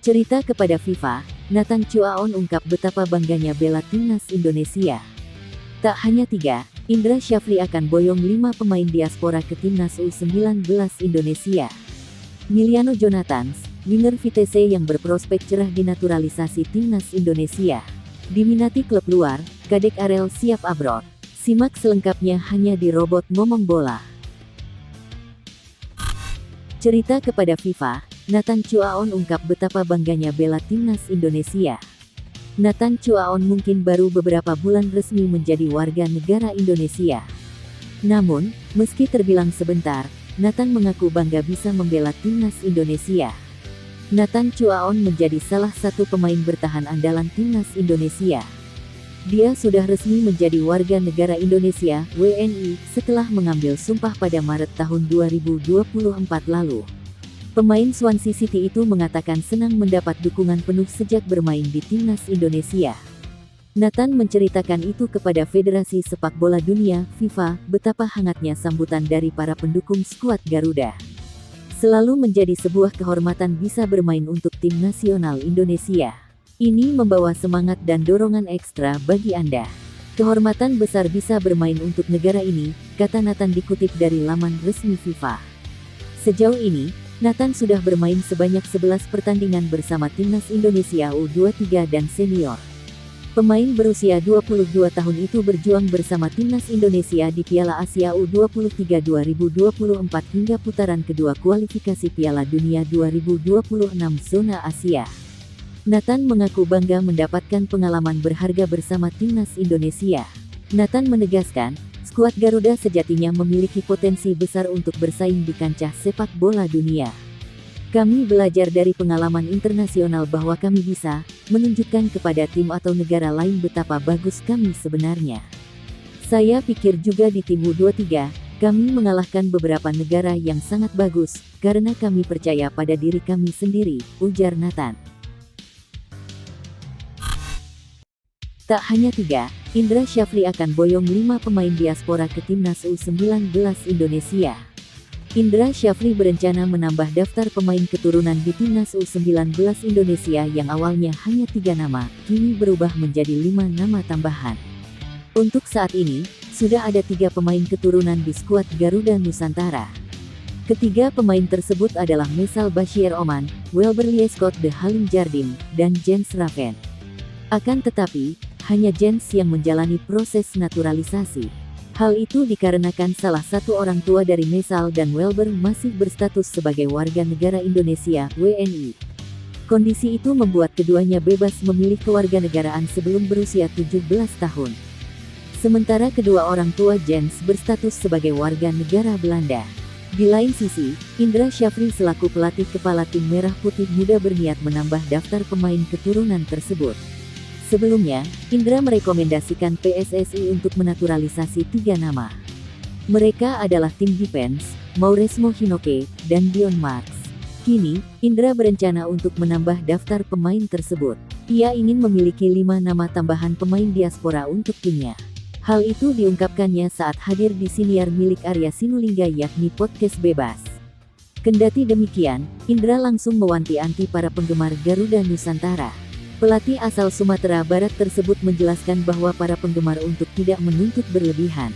Cerita kepada FIFA, Nathan Chuaon ungkap betapa bangganya bela timnas Indonesia. Tak hanya 3, Indra Syafri akan boyong 5 pemain diaspora ke timnas U19 Indonesia. Miliano Jonathans, winger Vitesse yang berprospek cerah dinaturalisasi timnas Indonesia. Diminati klub luar, Kadek Arel siap abroad. Simak selengkapnya hanya di Robot Ngomong Bola. Cerita kepada FIFA, Nathan Chuaon ungkap betapa bangganya bela timnas Indonesia. Nathan Chuaon mungkin baru beberapa bulan resmi menjadi warga negara Indonesia. Namun, meski terbilang sebentar, Nathan mengaku bangga bisa membela timnas Indonesia. Nathan Chuaon menjadi salah satu pemain bertahan andalan timnas Indonesia. Dia sudah resmi menjadi warga negara Indonesia (WNI) setelah mengambil sumpah pada Maret tahun 2024 lalu. Pemain Swansea City itu mengatakan senang mendapat dukungan penuh sejak bermain di timnas Indonesia. Nathan menceritakan itu kepada Federasi Sepak Bola Dunia (FIFA), betapa hangatnya sambutan dari para pendukung skuad Garuda. Selalu menjadi sebuah kehormatan bisa bermain untuk tim nasional Indonesia. Ini membawa semangat dan dorongan ekstra bagi Anda. Kehormatan besar bisa bermain untuk negara ini, kata Nathan dikutip dari laman resmi FIFA. Sejauh ini, Nathan sudah bermain sebanyak 11 pertandingan bersama timnas Indonesia U23 dan senior. Pemain berusia 22 tahun itu berjuang bersama timnas Indonesia di Piala Asia U23 2024 hingga putaran kedua kualifikasi Piala Dunia 2026 zona Asia. Nathan mengaku bangga mendapatkan pengalaman berharga bersama timnas Indonesia. Nathan menegaskan, skuad Garuda sejatinya memiliki potensi besar untuk bersaing di kancah sepak bola dunia. Kami belajar dari pengalaman internasional bahwa kami bisa menunjukkan kepada tim atau negara lain betapa bagus kami sebenarnya. Saya pikir juga di tim U23, kami mengalahkan beberapa negara yang sangat bagus, karena kami percaya pada diri kami sendiri, ujar Nathan. Tak hanya 3, Indra Syafri akan boyong 5 pemain diaspora ke timnas U19 Indonesia. Indra Syafri berencana menambah daftar pemain keturunan di timnas U19 Indonesia yang awalnya hanya 3 nama, kini berubah menjadi 5 nama tambahan. Untuk saat ini, sudah ada 3 pemain keturunan di skuad Garuda Nusantara. Ketiga pemain tersebut adalah Mesal Bashir Oman, Welber Liescott de Halim Jardim, dan Jens Raven. Akan tetapi, hanya Jens yang menjalani proses naturalisasi. Hal itu dikarenakan salah satu orang tua dari Mesal dan Welber masih berstatus sebagai warga negara Indonesia (WNI). Kondisi itu membuat keduanya bebas memilih kewarganegaraan sebelum berusia 17 tahun. Sementara kedua orang tua Jens berstatus sebagai warga negara Belanda. Di lain sisi, Indra Syafri selaku pelatih kepala tim Merah Putih Muda berniat menambah daftar pemain keturunan tersebut. Sebelumnya, Indra merekomendasikan PSSI untuk menaturalisasi 3 nama. Mereka adalah Tim Defense, Mauresmo Hinoke, dan Dion Marks. Kini, Indra berencana untuk menambah daftar pemain tersebut. Ia ingin memiliki 5 nama tambahan pemain diaspora untuk timnya. Hal itu diungkapkannya saat hadir di siniar milik Arya Sinulinga yakni Podcast Bebas. Kendati demikian, Indra langsung mewanti-wanti para penggemar Garuda Nusantara. Pelatih asal Sumatera Barat tersebut menjelaskan bahwa para penggemar untuk tidak menuntut berlebihan.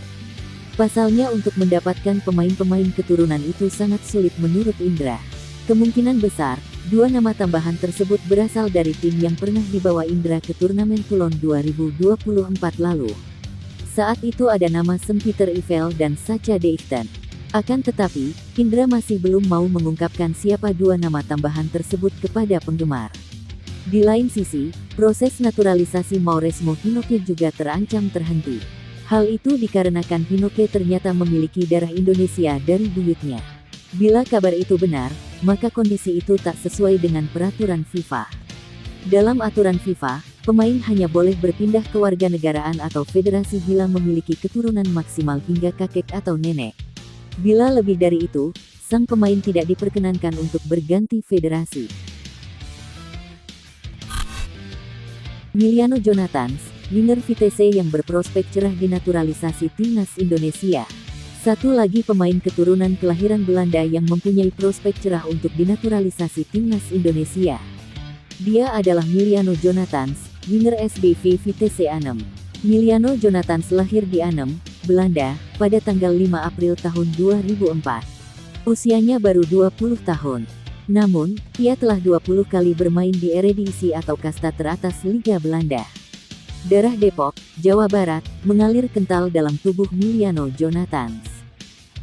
Pasalnya untuk mendapatkan pemain-pemain keturunan itu sangat sulit menurut Indra. Kemungkinan besar, 2 nama tambahan tersebut berasal dari tim yang pernah dibawa Indra ke turnamen Toulon 2024 lalu. Saat itu ada nama Sempieter Ivel dan Sacha Deichten. Akan tetapi, Indra masih belum mau mengungkapkan siapa 2 nama tambahan tersebut kepada penggemar. Di lain sisi, proses naturalisasi Mauresmo Hinoke juga terancam terhenti. Hal itu dikarenakan Hinoke ternyata memiliki darah Indonesia dari buyutnya. Bila kabar itu benar, maka kondisi itu tak sesuai dengan peraturan FIFA. Dalam aturan FIFA, pemain hanya boleh berpindah kewarganegaraan atau federasi bila memiliki keturunan maksimal hingga kakek atau nenek. Bila lebih dari itu, sang pemain tidak diperkenankan untuk berganti federasi. Miliano Jonathans, winger Vitesse yang berprospek cerah dinaturalisasi timnas Indonesia. Satu lagi pemain keturunan kelahiran Belanda yang mempunyai prospek cerah untuk dinaturalisasi timnas Indonesia. Dia adalah Miliano Jonathans, winger SBV Vitesse Arnhem. Miliano Jonathans lahir di Arnhem, Belanda, pada tanggal 5 April tahun 2004. Usianya baru 20 tahun. Namun, ia telah 20 kali bermain di Eredivisie atau kasta teratas Liga Belanda. Darah Depok, Jawa Barat, mengalir kental dalam tubuh Miliano Jonathans.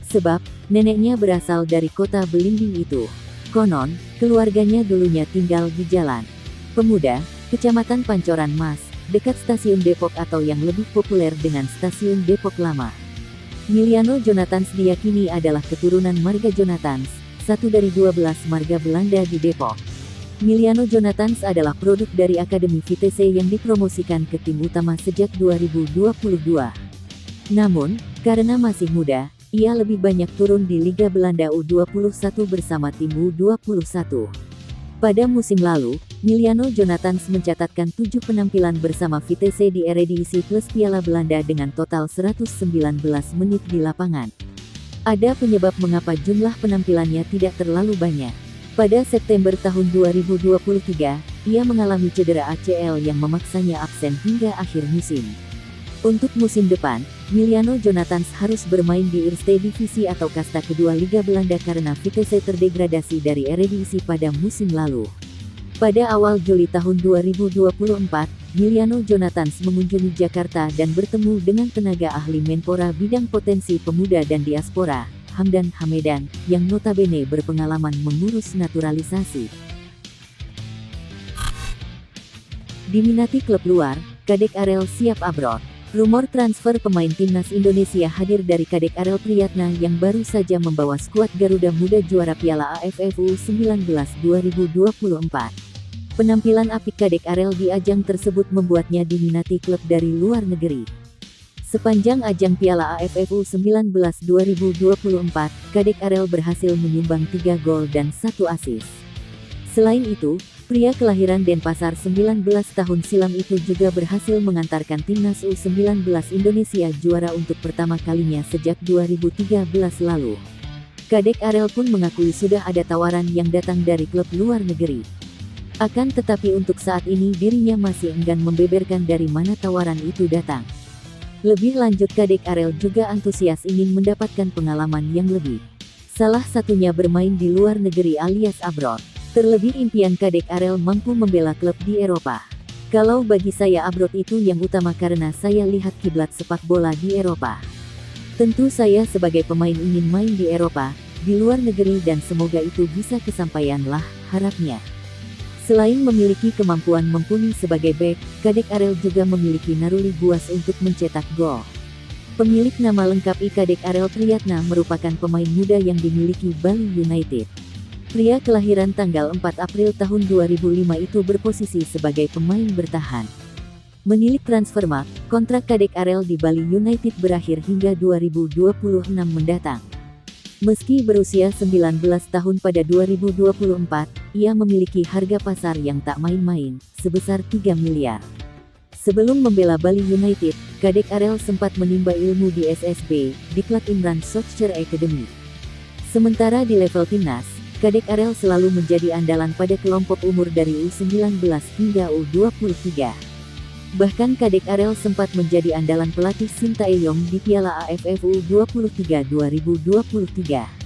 Sebab, neneknya berasal dari kota belimbing itu. Konon, keluarganya dulunya tinggal di Jalan Pemuda, Kecamatan Pancoran Mas, dekat Stasiun Depok atau yang lebih populer dengan Stasiun Depok Lama. Miliano Jonathans diyakini adalah keturunan marga Jonathans, satu dari 12 marga Belanda di Depok. Miliano Jonathans adalah produk dari Akademi Vitesse yang dipromosikan ke tim utama sejak 2022. Namun, karena masih muda, ia lebih banyak turun di Liga Belanda U21 bersama tim U21. Pada musim lalu, Miliano Jonathans mencatatkan 7 penampilan bersama Vitesse di Eredivisie plus Piala Belanda dengan total 119 menit di lapangan. Ada penyebab mengapa jumlah penampilannya tidak terlalu banyak. Pada September tahun 2023, ia mengalami cedera ACL yang memaksanya absen hingga akhir musim. Untuk musim depan, Miliano Jonathans harus bermain di Eerste Divisie atau kasta kedua Liga Belanda karena Vitesse terdegradasi dari Eredivisie pada musim lalu. Pada awal Juli tahun 2024, Miliano Jonathans mengunjungi Jakarta dan bertemu dengan tenaga ahli Menpora bidang potensi pemuda dan diaspora, Hamdan Hamedan, yang notabene berpengalaman mengurus naturalisasi. Diminati klub luar, Kadek Arel siap abroad. Rumor transfer pemain timnas Indonesia hadir dari Kadek Arel Priyatna yang baru saja membawa skuad Garuda Muda juara Piala AFF U19 2024. Penampilan apik Kadek Arel di ajang tersebut membuatnya diminati klub dari luar negeri. Sepanjang ajang Piala AFF U19 2024, Kadek Arel berhasil menyumbang 3 gol dan 1 assist. Selain itu, pria kelahiran Denpasar 19 tahun silam itu juga berhasil mengantarkan timnas U19 Indonesia juara untuk pertama kalinya sejak 2013 lalu. Kadek Arel pun mengakui sudah ada tawaran yang datang dari klub luar negeri. Akan tetapi untuk saat ini dirinya masih enggan membeberkan dari mana tawaran itu datang. Lebih lanjut Kadek Arel juga antusias ingin mendapatkan pengalaman yang lebih. Salah satunya bermain di luar negeri alias abroad. Terlebih impian Kadek Arel mampu membela klub di Eropa. Kalau bagi saya abroad itu yang utama karena saya lihat kiblat sepak bola di Eropa. Tentu saya sebagai pemain ingin main di Eropa, di luar negeri dan semoga itu bisa kesampaian lah, harapnya. Selain memiliki kemampuan mumpuni sebagai bek, Kadek Arel juga memiliki naruli buas untuk mencetak gol. Pemilik nama lengkap Kadek Arel Priyatna merupakan pemain muda yang dimiliki Bali United. Pria kelahiran tanggal 4 April tahun 2005 itu berposisi sebagai pemain bertahan. Menilik Transfermarkt, kontrak Kadek Arel di Bali United berakhir hingga 2026 mendatang. Meski berusia 19 tahun pada 2024, ia memiliki harga pasar yang tak main-main, sebesar 3 miliar. Sebelum membela Bali United, Kadek Arel sempat menimba ilmu di SSB, Diklat Imran Soccer Academy. Sementara di level timnas, Kadek Arel selalu menjadi andalan pada kelompok umur dari U19 hingga U23. Bahkan Kadek Arel sempat menjadi andalan pelatih Shin Tae-yong di Piala AFF U23 2023.